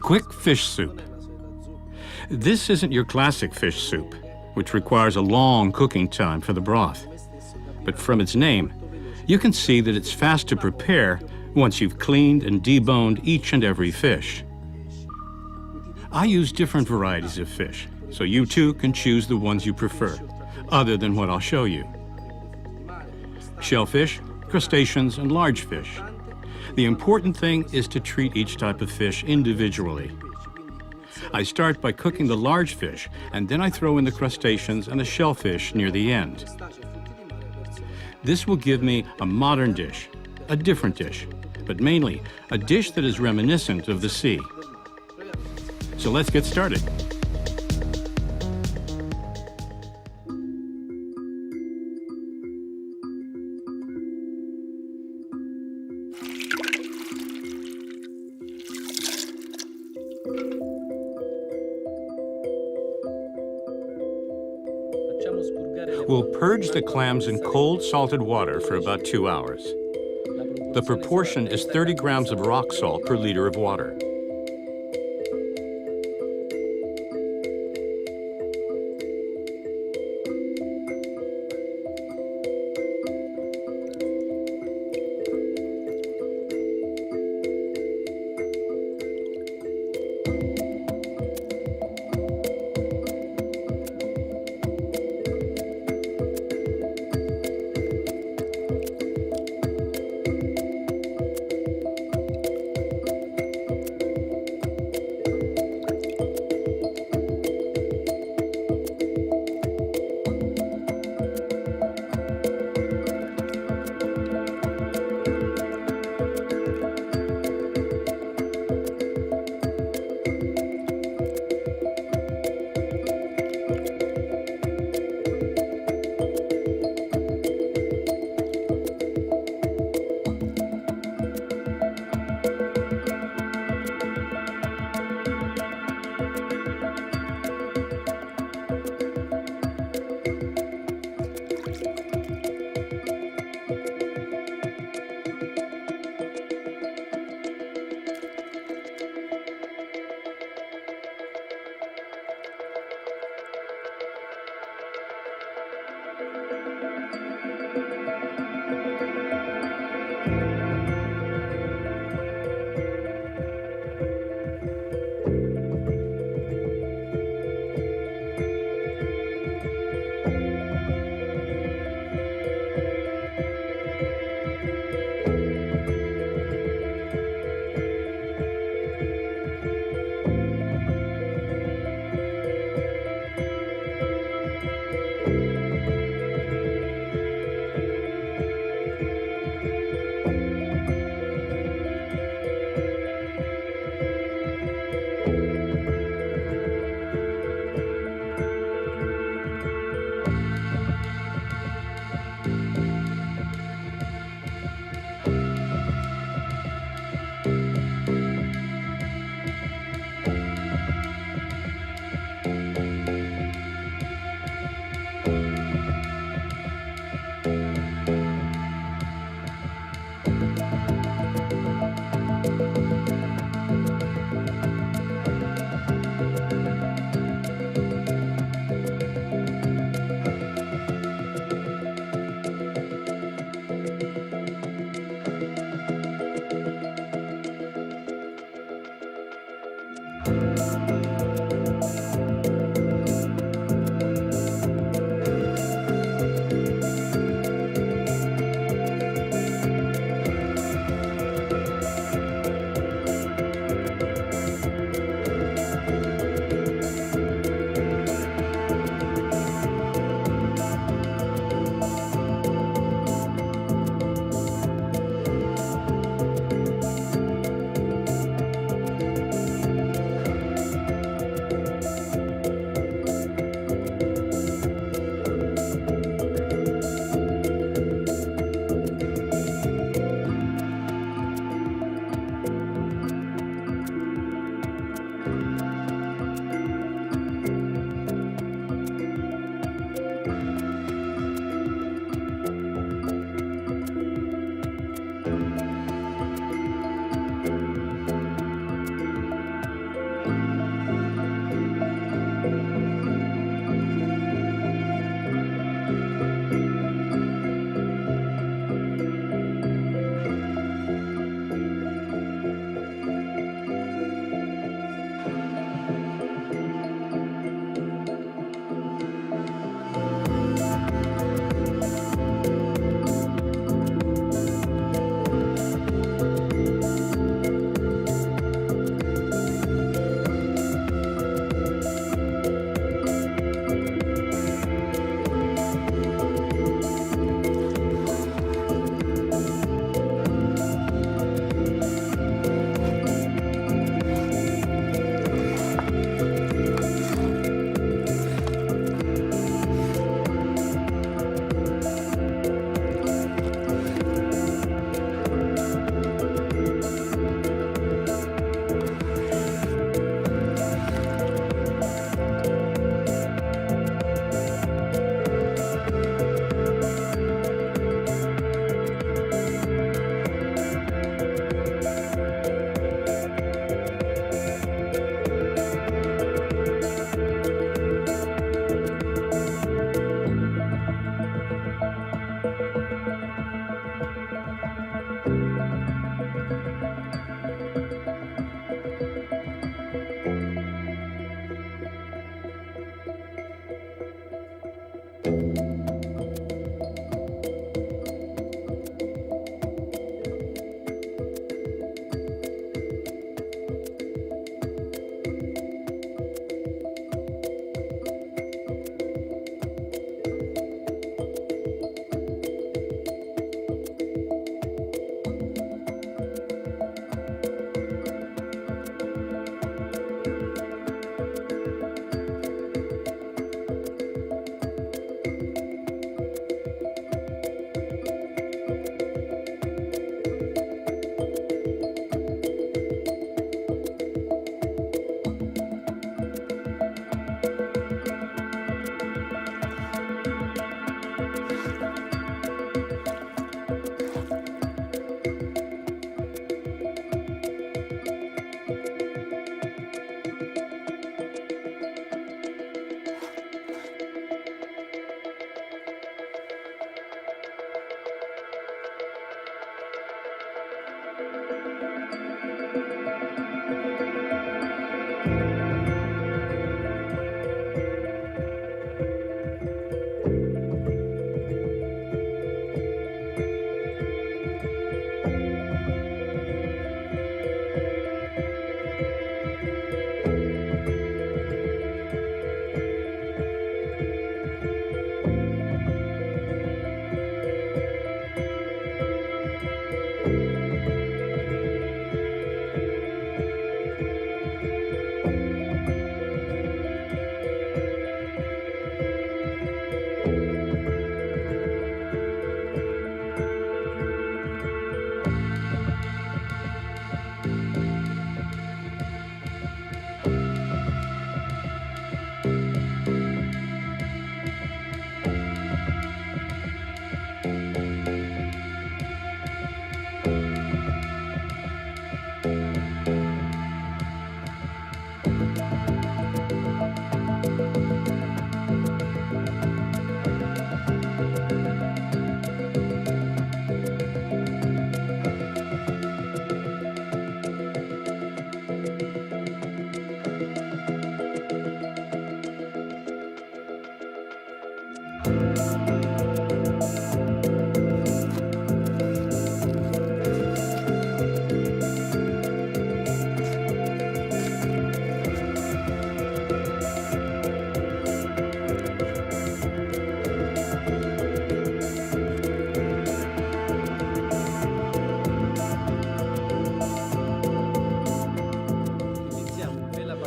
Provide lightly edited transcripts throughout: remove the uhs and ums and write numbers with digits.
Quick fish soup. This isn't your classic fish soup, which requires a long cooking time for the broth. But from its name, you can see that it's fast to prepare once you've cleaned and deboned each and every fish. I use different varieties of fish, so you too can choose the ones you prefer, other than what I'll show you. Shellfish, crustaceans, and large fish. The important thing is to treat each type of fish individually. I start by cooking the large fish, and then I throw in the crustaceans and the shellfish near the end. This will give me a modern dish, a different dish, but mainly a dish that is reminiscent of the sea. So let's get started. We'll purge the clams in cold salted water for about 2 hours. The proportion is 30 grams of rock salt per liter of water.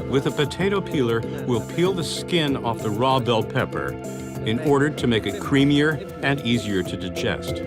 With a potato peeler, we'll peel the skin off the raw bell pepper in order to make it creamier and easier to digest.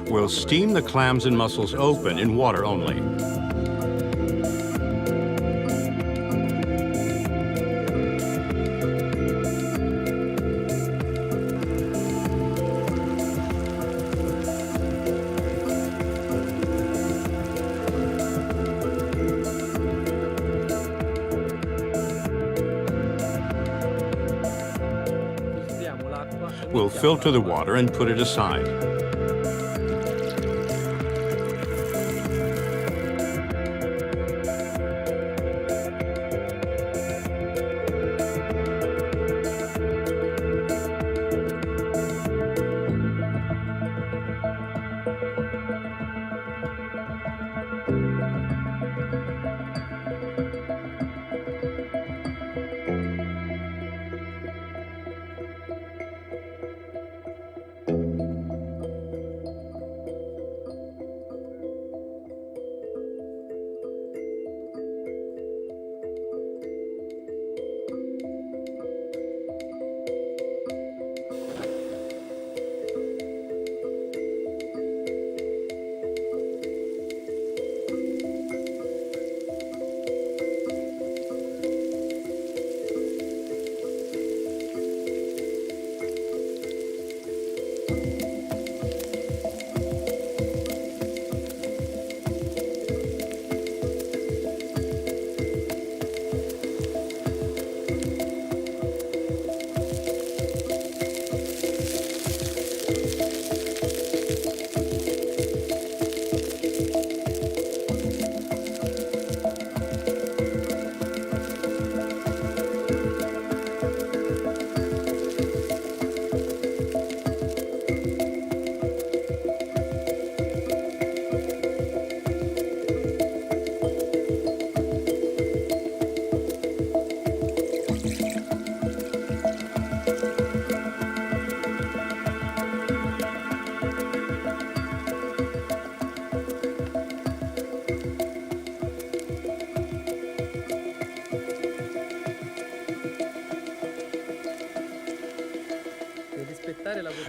We'll steam the clams and mussels open in water only. We'll filter the water and put it aside.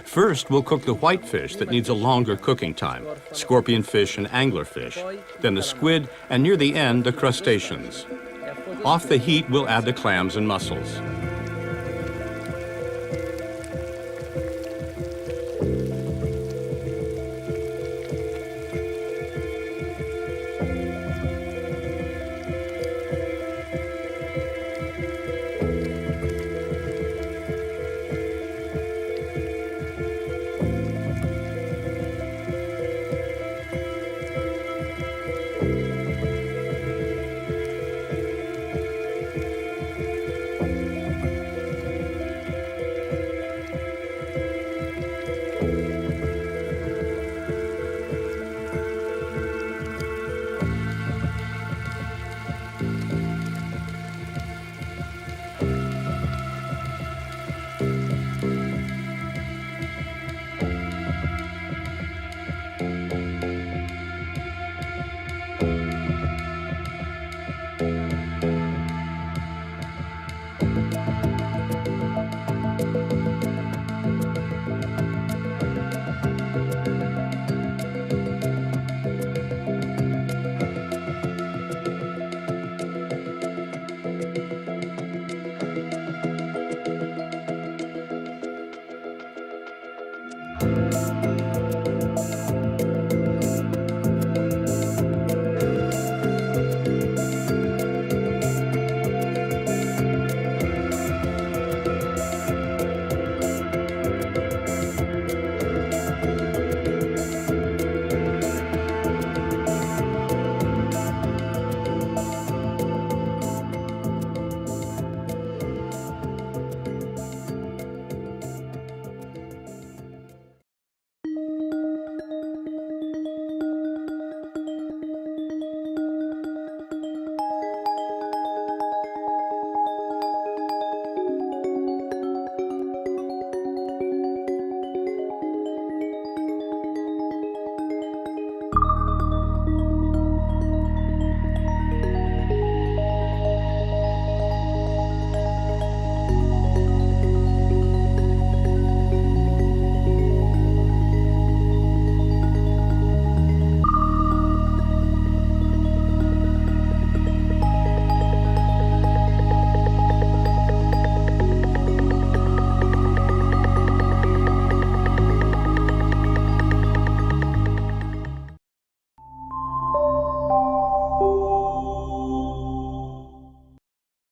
First, we'll cook the whitefish that needs a longer cooking time, scorpion fish and anglerfish, then the squid, and near the end, the crustaceans. Off the heat, we'll add the clams and mussels.